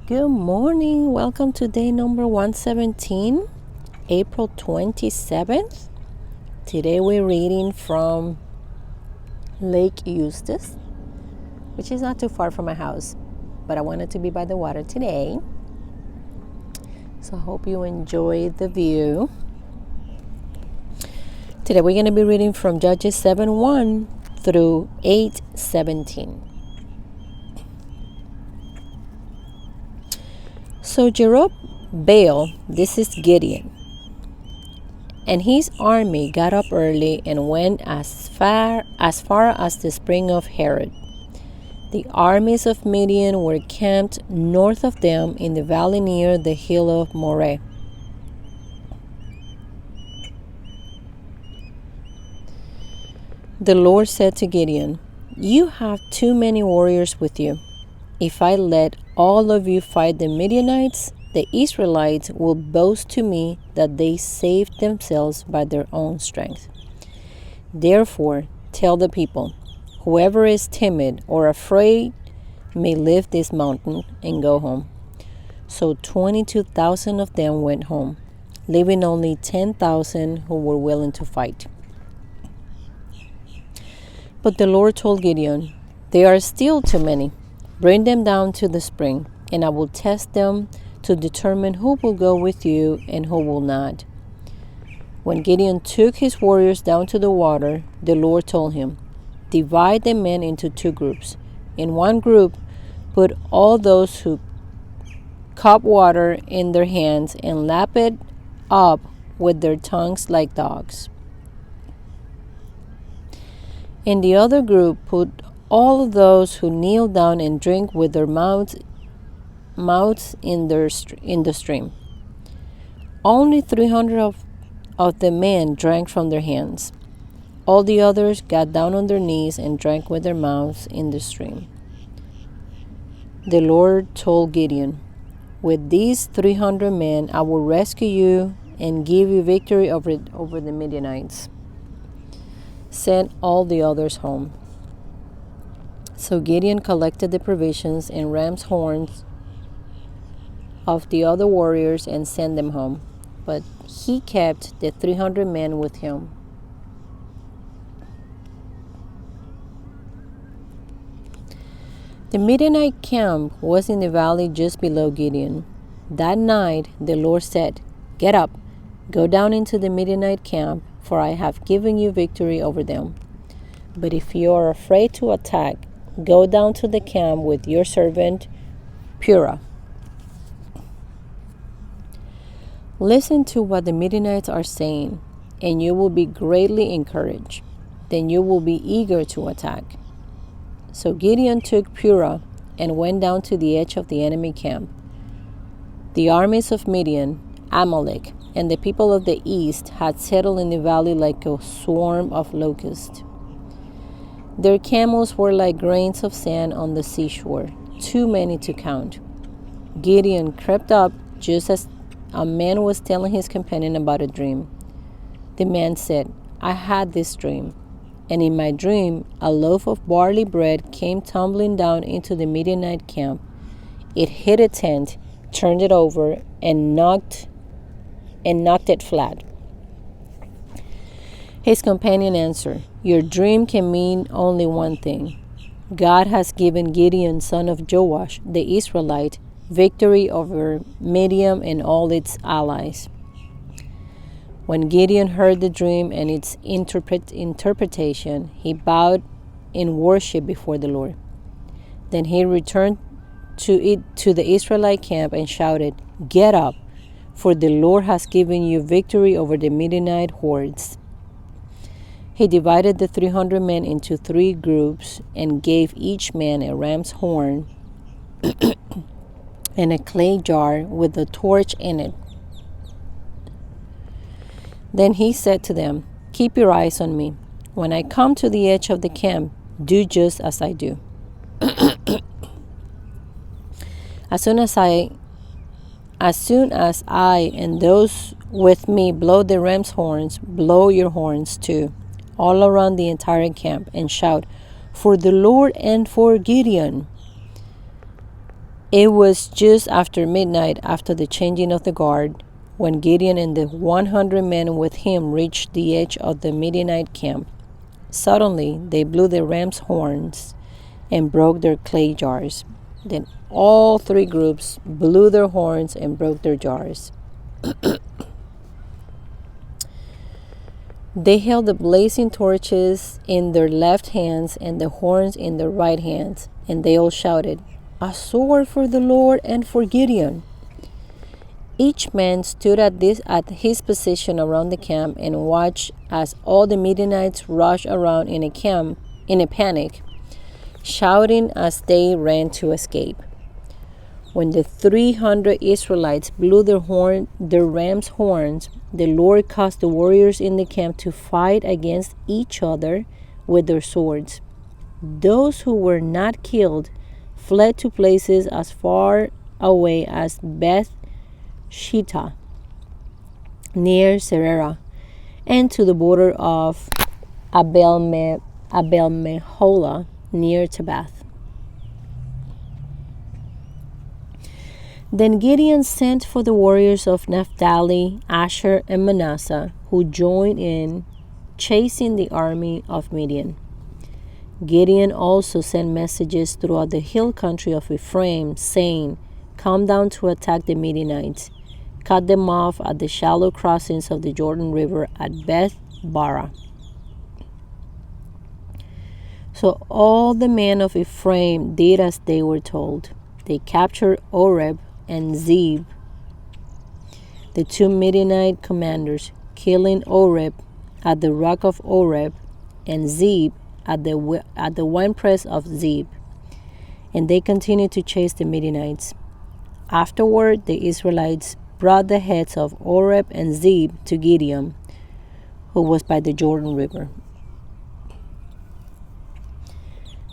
Good morning. Welcome to day number 117, April 27th. Today we're reading from Lake Eustis, which is not too far from my house, but I wanted to be by the water today. So I hope you enjoy the view. Today we're going to be reading from Judges 7:1 through 8:17. So Jerubbaal, this is Gideon, and his army got up early and went as far as the spring of Herod. The armies of Midian were camped north of them in the valley near the hill of Moreh. The Lord said to Gideon, "You have too many warriors with you. If I let all of you fight the Midianites, the Israelites will boast to me that they saved themselves by their own strength. Therefore, tell the people, whoever is timid or afraid may leave this mountain and go home." So 22,000 of them went home, leaving only 10,000 who were willing to fight. But the Lord told Gideon, "There are still too many. Bring them down to the spring, and I will test them to determine who will go with you and who will not." When Gideon took his warriors down to the water, the Lord told him, "Divide the men into two groups. In one group, put all those who cup water in their hands and lap it up with their tongues like dogs. In the other group, put all of those who kneel down and drink with their mouths in the stream." Only 300 of the men drank from their hands. All the others got down on their knees and drank with their mouths in the stream. The Lord told Gideon, "With these 300 men I will rescue you and give you victory over the Midianites. Send all the others home." So Gideon collected the provisions and ram's horns of the other warriors and sent them home, but he kept the 300 men with him. The Midianite camp was in the valley just below Gideon. That night the Lord said, "Get up, go down into the Midianite camp, for I have given you victory over them. But if you are afraid to attack, go down to the camp with your servant Purah. Listen to what the Midianites are saying, and you will be greatly encouraged. Then you will be eager to attack." So Gideon took Purah and went down to the edge of the enemy camp. The armies of Midian, Amalek, and the people of the east had settled in the valley like a swarm of locusts. Their camels were like grains of sand on the seashore, too many to count. Gideon crept up just as a man was telling his companion about a dream. The man said, "I had this dream, and in my dream a loaf of barley bread came tumbling down into the Midianite camp. It hit a tent, turned it over, and knocked it flat." His companion answered, "Your dream can mean only one thing. God has given Gideon, son of Joash, the Israelite, victory over Midian and all its allies." When Gideon heard the dream and its interpretation, he bowed in worship before the Lord. Then he returned to the Israelite camp and shouted, "Get up, for the Lord has given you victory over the Midianite hordes." He divided the 300 men into 3 groups and gave each man a ram's horn and a clay jar with a torch in it. Then he said to them, "Keep your eyes on me. When I come to the edge of the camp, do just as I do. As soon as I and those with me blow the ram's horns, blow your horns too, all around the entire camp, and shout, 'For the Lord and for Gideon.' It was just after midnight, after the changing of the guard, when Gideon and the 100 men with him reached the edge of the Midianite camp. Suddenly they blew their ram's horns and broke their clay jars. Then all three groups blew their horns and broke their jars. They held the blazing torches in their left hands and the horns in their right hands, and they all shouted, "A sword for the Lord and for Gideon!" Each man stood at his position around the camp and watched as all the Midianites rushed around in a panic, shouting as they ran to escape. When the 300 Israelites blew their ram's horns, the Lord caused the warriors in the camp to fight against each other with their swords. Those who were not killed fled to places as far away as Beth Shittah, near Serera, and to the border of Abel Meholah, near Tabbath. Then Gideon sent for the warriors of Naphtali, Asher, and Manasseh, who joined in chasing the army of Midian. Gideon also sent messages throughout the hill country of Ephraim, saying, "Come down to attack the Midianites. Cut them off at the shallow crossings of the Jordan River at Beth Barah." So all the men of Ephraim did as they were told. They captured Oreb and Zeb, the two Midianite commanders, killing Oreb at the rock of Oreb and Zeb at the winepress of Zeb. And they continued to chase the Midianites. Afterward, the Israelites brought the heads of Oreb and Zeb to Gideon, who was by the Jordan River.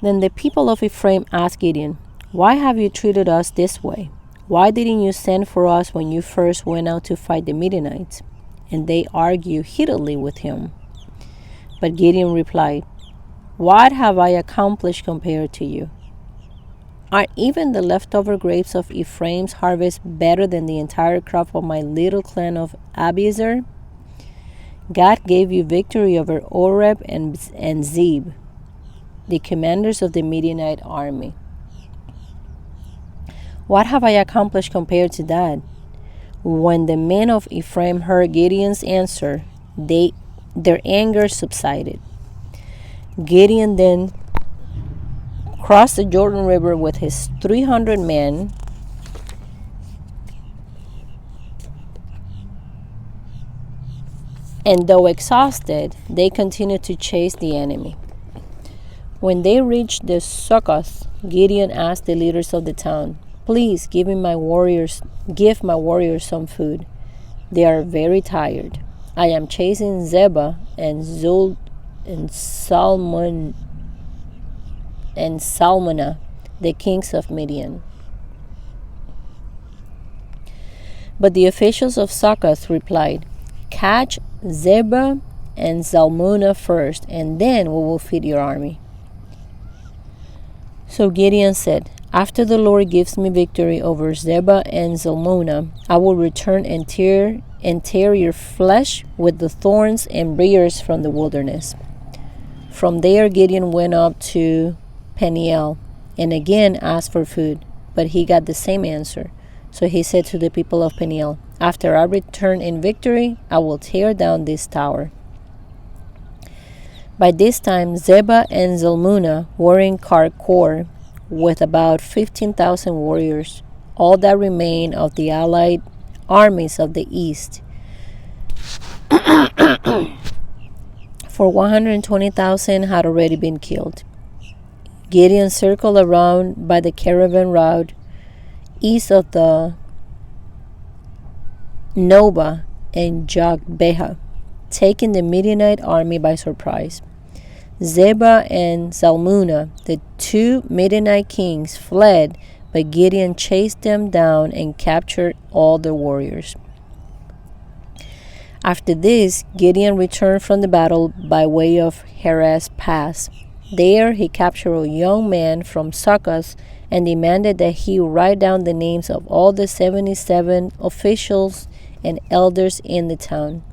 Then the people of Ephraim asked Gideon, "Why have you treated us this way? Why didn't you send for us when you first went out to fight the Midianites?" And they argued heatedly with him. But Gideon replied, "What have I accomplished compared to you? Are even the leftover grapes of Ephraim's harvest better than the entire crop of my little clan of Abiezer? God gave you victory over Oreb and Zeb, the commanders of the Midianite army. What have I accomplished compared to that?" When the men of Ephraim heard Gideon's answer, their anger subsided. Gideon then crossed the Jordan River with his 300 men and though exhausted, they continued to chase the enemy. When they reached the Succoth, Gideon asked the leaders of the town, "Please give my warriors some food. They are very tired. I am chasing Zebah and Salmonah, the kings of Midian." But the officials of Succoth replied, "Catch Zebah and Zalmunna first, and then we will feed your army." So Gideon said, "After the Lord gives me victory over Zebah and Zalmunna, I will return and tear your flesh with the thorns and briars from the wilderness." From there Gideon went up to Peniel and again asked for food, but he got the same answer. So he said to the people of Peniel, "After I return in victory, I will tear down this tower." By this time, Zebah and Zalmunna were in Karkor with about 15,000 warriors, all that remained of the allied armies of the east. For 120,000 had already been killed. Gideon circled around by the caravan route east of the Nobah and Jogbeha, taking the Midianite army by surprise. Zebah and Zalmunna, the two Midianite kings, fled, but Gideon chased them down and captured all their warriors. After this, Gideon returned from the battle by way of Heres Pass. There he captured a young man from Succoth and demanded that he write down the names of all the 77 officials and elders in the town.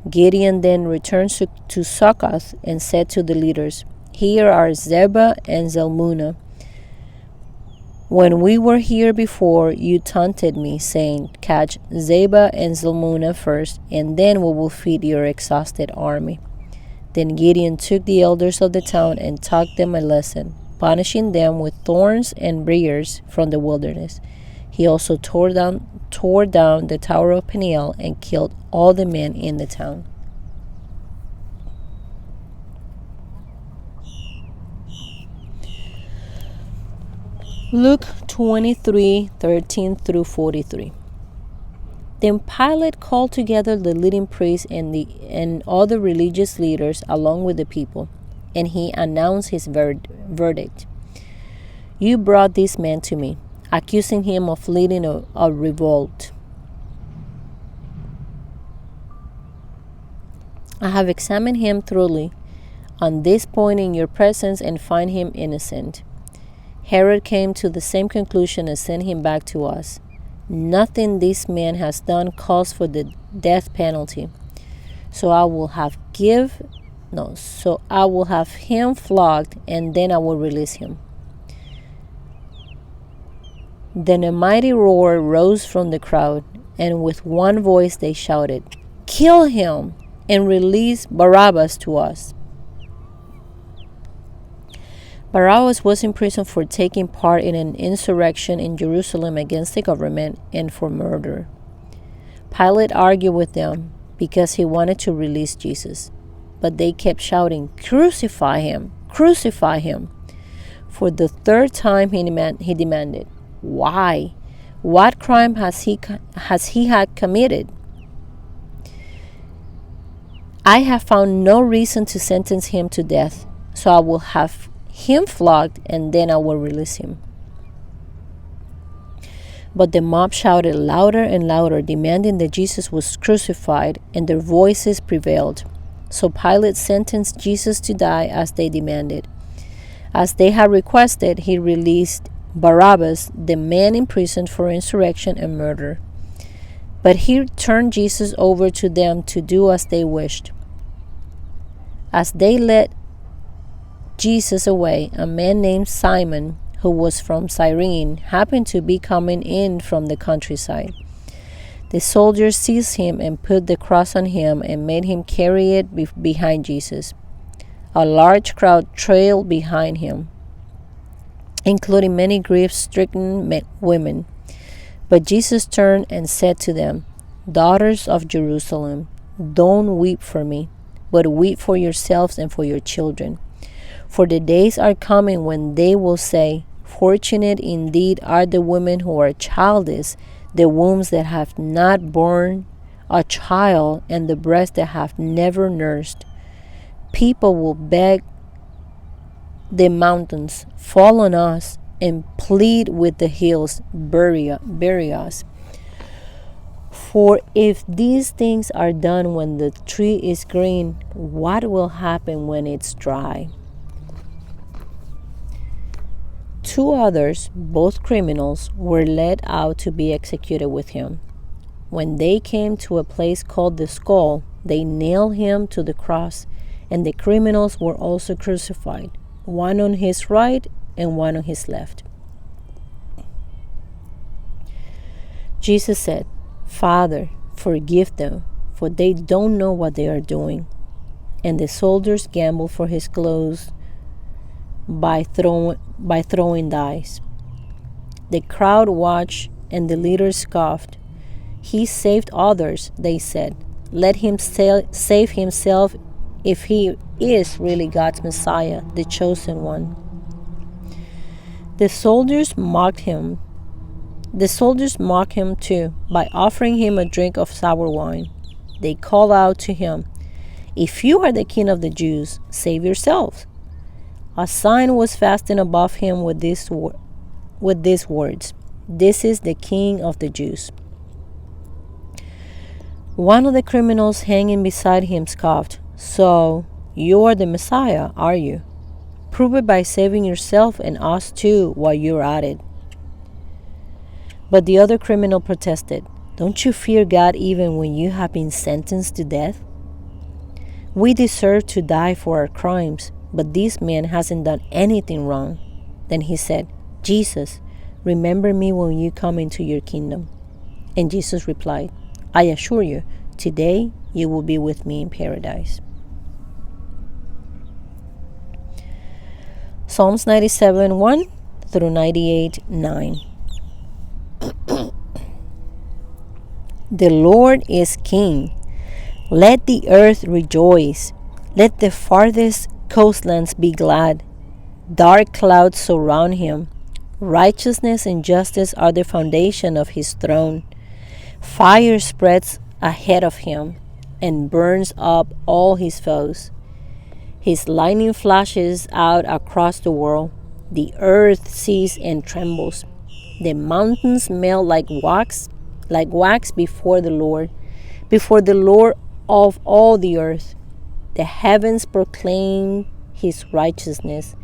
Gideon then returned to Succoth and said to the leaders, "Here are Zebah and Zalmunna. When we were here before, you taunted me, saying, 'Catch Zebah and Zalmunna first, and then we will feed your exhausted army.' Then Gideon took the elders of the town and taught them a lesson, punishing them with thorns and briars from the wilderness. He also tore down the tower of Peniel and killed all the men in the town." Luke 23:13 through 43. Then Pilate called together the leading priests and all the religious leaders along with the people, and he announced his verdict. "You brought this man to me, accusing him of leading a revolt. I have examined him thoroughly on this point in your presence and find him innocent." Herod came to the same conclusion and sent him back to us. "Nothing this man has done calls for the death penalty. So I will have him flogged, and then I will release him." Then a mighty roar rose from the crowd, and with one voice they shouted, "Kill him and release Barabbas to us." Barabbas was in prison for taking part in an insurrection in Jerusalem against the government and for murder. Pilate argued with them because he wanted to release Jesus, but they kept shouting, "Crucify him! Crucify him!" For the third time he demanded, "Why? What crime has he had committed?" "I have found no reason to sentence him to death, so I will have him flogged, and then I will release him." But the mob shouted louder and louder, demanding that Jesus was crucified, and their voices prevailed. So Pilate sentenced Jesus to die as they demanded. As they had requested, he released Barabbas, the man imprisoned for insurrection and murder. But he turned Jesus over to them to do as they wished. As they led Jesus away, a man named Simon, who was from Cyrene, happened to be coming in from the countryside. The soldiers seized him and put the cross on him and made him carry it behind Jesus. A large crowd trailed behind him, including many grief-stricken women. But Jesus turned and said to them, "Daughters of Jerusalem, don't weep for me, but weep for yourselves and for your children. For the days are coming when they will say, 'Fortunate indeed are the women who are childless, the wombs that have not borne a child, and the breasts that have never nursed.' People will beg the mountains, 'Fall on us,' and plead with the hills, 'Bury us.' For if these things are done when the tree is green, what will happen when it's dry?" Two others, both criminals, were led out to be executed with him. When they came to a place called the Skull, they nailed him to the cross, and the criminals were also crucified, one on his right and one on his left. Jesus said, "Father, forgive them, for they don't know what they are doing." And the soldiers gambled for his clothes by throwing dice. The crowd watched, and the leaders scoffed. "He saved others," they said. "Let him save himself if he is really God's Messiah, the chosen one." The soldiers mocked him too by offering him a drink of sour wine. They called out to him, "If you are the king of the Jews, save yourself." A sign was fastened above him with these words, "This is the King of the Jews." One of the criminals hanging beside him scoffed, "So you are the Messiah, are you?" Prove it by saving yourself and us too while you're at it. But the other criminal protested, "Don't you fear God even when you have been sentenced to death? We deserve to die for our crimes, but this man hasn't done anything wrong." Then he said, "Jesus, remember me when you come into your kingdom." And Jesus replied, "I assure you, today you will be with me in paradise." Psalms 97:1 through 98:9. The Lord is King. Let the earth rejoice. Let the farthest coastlands be glad. Dark clouds surround him. Righteousness and justice are the foundation of his throne. Fire spreads ahead of him and burns up all his foes. His lightning flashes out across the world. The earth sees and trembles. The mountains melt like wax before the Lord of all the earth. The heavens proclaim his righteousness.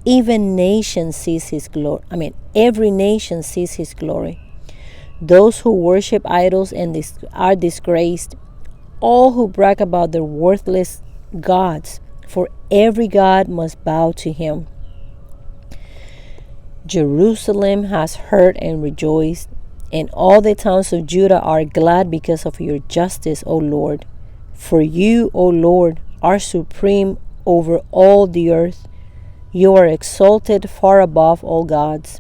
Even nation sees his glory. Every nation sees his glory. Those who worship idols and are disgraced. All who brag about their worthless gods, for every god must bow to him. Jerusalem has heard and rejoiced, and all the towns of Judah are glad because of your justice, O Lord. For you, O Lord, are supreme over all the earth. You are exalted far above all gods.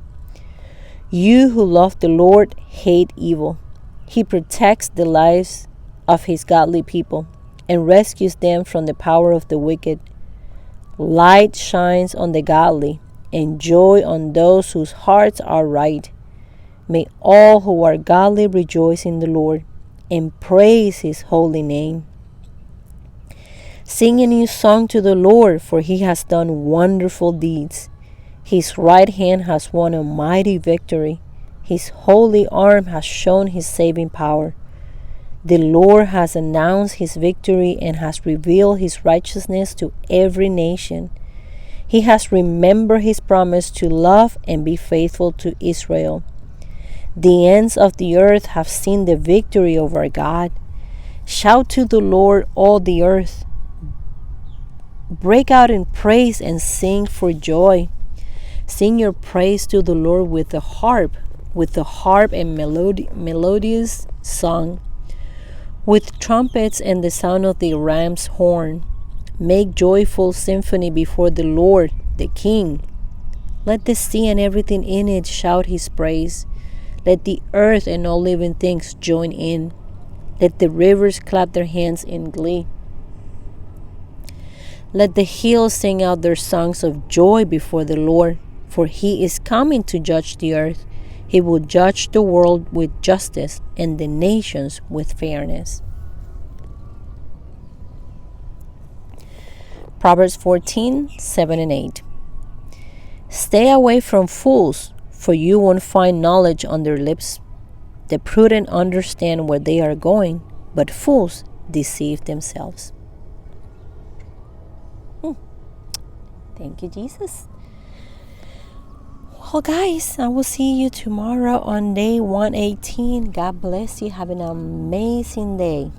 You who love the Lord hate evil. He protects the lives of his godly people and rescues them from the power of the wicked. Light shines on the godly and joy on those whose hearts are right. May all who are godly rejoice in the Lord and praise his holy name. Sing a new song to the Lord, for he has done wonderful deeds. His right hand has won a mighty victory. His holy arm has shown his saving power. The Lord has announced his victory and has revealed his righteousness to every nation. He has remembered his promise to love and be faithful to Israel. The ends of the earth have seen the victory of our God. Shout to the Lord, all the earth. Break out in praise and sing for joy. Sing your praise to the Lord with the harp and melodious song, with trumpets and the sound of the ram's horn. Make joyful symphony before the Lord, the King. Let the sea and everything in it shout his praise. Let the earth and all living things join in. Let the rivers clap their hands in glee. Let the hills sing out their songs of joy before the Lord, for he is coming to judge the earth. He will judge the world with justice and the nations with fairness. Proverbs 14:7 and 8. Stay away from fools, for you won't find knowledge on their lips. The prudent understand where they are going, but fools deceive themselves. Thank you, Jesus. Well, guys, I will see you tomorrow on day 118. God bless you. Have an amazing day.